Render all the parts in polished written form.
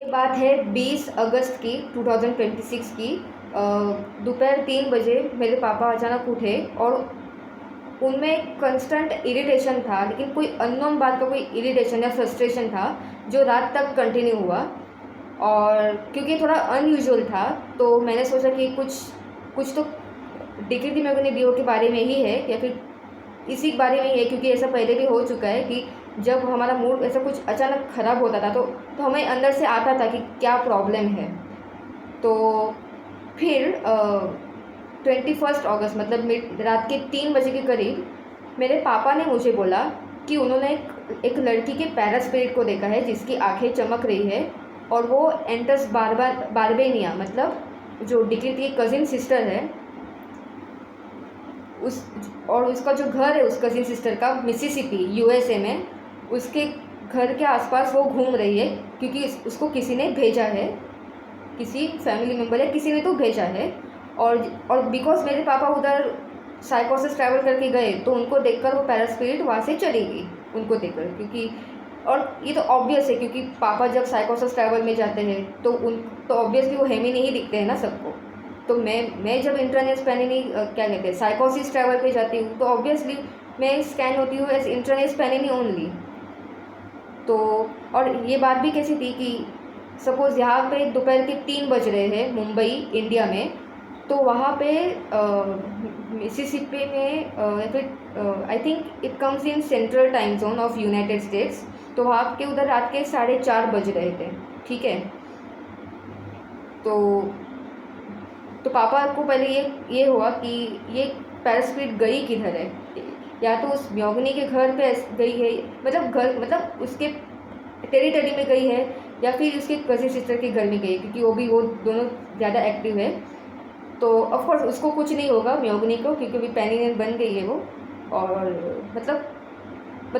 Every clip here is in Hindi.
ये बात है 20 अगस्त की 2026 की। दोपहर 3 बजे मेरे पापा अचानक उठे और उनमें कंस्टेंट इरिटेशन था, लेकिन कोई अननोन बात का कोई इरिटेशन या फ्रस्ट्रेशन था जो रात तक कंटिन्यू हुआ। और क्योंकि थोड़ा अनयूजुअल था तो मैंने सोचा कि कुछ कुछ तो डिक्रीति मैग्नीडियो के बारे में ही है या फिर इसी के बारे में ही है, क्योंकि ऐसा पहले भी हो चुका है कि जब हमारा मूड ऐसा कुछ अचानक ख़राब होता था तो हमें अंदर से आता था कि क्या प्रॉब्लम है। तो फिर 21 अगस्त मतलब रात के 3 बजे के करीब मेरे पापा ने मुझे बोला कि उन्होंने एक लड़की के पैरास्पिरिट को देखा है जिसकी आंखें चमक रही है, और वो एंटस बारबेनिया मतलब जो डिक्रीति की कज़िन सिस्टर है उस, और उसका जो घर है उस कज़िन सिस्टर का मिसिसिपी यूएसए में, उसके घर के आसपास वो घूम रही है, क्योंकि उसको किसी ने भेजा है, किसी फैमिली मेम्बर या किसी ने तो भेजा है। और बिकॉज मेरे पापा उधर साइकोसिस ट्रैवल करके गए तो उनको देखकर वो पैरास्पिरिट वहाँ से चली गई उनको देखकर, क्योंकि और ये तो ऑब्वियस है क्योंकि पापा जब साइकोसिस ट्रैवल में जाते हैं तो ऑब्वियसली वो हेमी नहीं दिखते हैं ना सबको। तो मैं जब इंट्रानेस पैनिनी क्या कहते हैं साइकोसिस ट्रैवल पे जाती हूँ तो ऑब्वियसली मैं स्कैन होती हूँ एज इंट्रानेस पैनिनी ओनली। तो और ये बात भी कैसी थी कि सपोज़ यहाँ पे दोपहर के 3 बज रहे हैं मुंबई इंडिया में, तो वहाँ पे मिसिसिपी में फिर I think it comes in central time zone of United states, तो वहाँ के उधर रात के 4:30 बज रहे थे। ठीक है, तो पापा को पहले ये हुआ कि ये पैरास्पिरिट गई किधर है, या तो उस म्योगनी के घर पे गई है, मतलब उसके टेरिटरी में गई है, या फिर उसके कज़िन सिस्टर के घर में गई है, क्योंकि वो दोनों ज़्यादा एक्टिव है। तो ऑफकोर्स उसको कुछ नहीं होगा म्योगनी को, क्योंकि अभी पैनियन बन गई है वो। और मतलब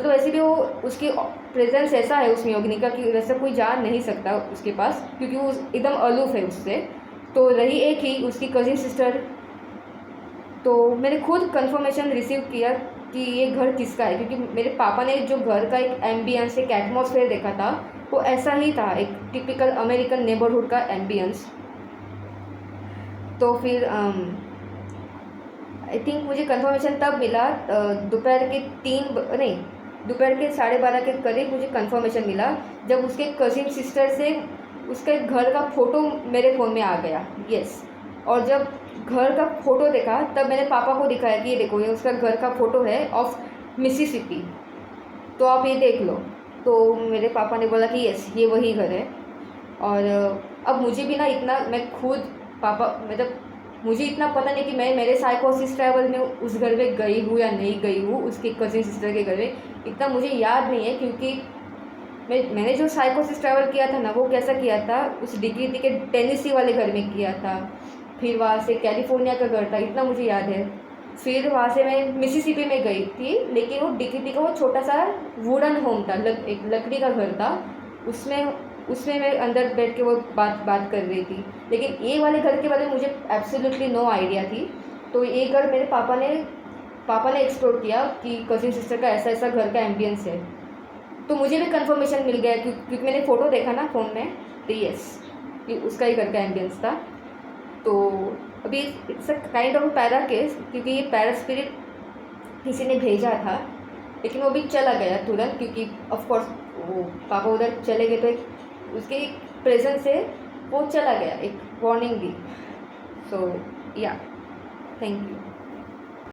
ऐसे भी वो उसकी प्रेजेंस ऐसा है उस म्योगनी का कि वैसे कोई जा नहीं सकता उसके पास, क्योंकि वो एकदम अलूफ है उससे। तो रही एक ही उसकी कज़िन सिस्टर, तो मैंने खुद कंफर्मेशन रिसीव किया कि ये घर किसका है, क्योंकि मेरे पापा ने जो घर का एक एम्बियंस एक एटमॉस्फेयर देखा था वो ऐसा ही था, एक टिपिकल अमेरिकन नेबरहुड का एम्बियंस। तो फिर आई थिंक मुझे कंफर्मेशन तब मिला दोपहर के 12:30 के करीब मुझे कंफर्मेशन मिला जब उसके कज़िन सिस्टर से उसके घर का फ़ोटो मेरे फ़ोन में आ गया। यस, और जब घर का फ़ोटो देखा तब मैंने पापा को दिखाया कि ये देखो, ये उसका घर का फ़ोटो है ऑफ मिसिसिपी, तो आप ये देख लो। तो मेरे पापा ने बोला कि यस ये वही घर है। और अब मुझे भी ना इतना मैं खुद पापा मतलब मुझे इतना पता नहीं कि मैं मेरे साइकोसिस ट्रैवल में उस घर में गई हूँ या नहीं गई हूँ, उसके कज़िन सिस्टर के घर में, इतना मुझे याद नहीं है, क्योंकि मैंने जो साइकोसिस ट्रैवल किया था ना वो कैसा किया था, उस डिक्रीति के टेनेसी वाले घर में किया था, फिर वहाँ से कैलिफोर्निया का घर था, इतना मुझे याद है। फिर वहाँ से मैं मिसिसिपी में गई थी, लेकिन वो डिक्रीति का वो छोटा सा वुडन होम था, एक लकड़ी का घर था, उसमें मैं अंदर बैठ के वो बात कर रही थी। लेकिन ये वाले घर के बारे में मुझे एब्सोल्युटली नो आइडिया थी। तो ये घर मेरे पापा ने एक्सप्लोर किया कि कज़िन सिस्टर का ऐसा ऐसा घर का एम्बियंस है। तो मुझे भी कंफर्मेशन मिल गया क्योंकि मैंने फ़ोटो देखा ना फ़ोन में, तो यस कि उसका ही घर का एम्बियंस था। तो अभी it's a kind of para case, क्योंकि ये पैरास्पिरिट किसी ने भेजा था, लेकिन वो भी चला गया तुरंत, क्योंकि ऑफकोर्स वो पापा उधर चले गए तो एक उसके प्रेजेंस से वो चला गया, एक वार्निंग दी। सो या, थैंक यू।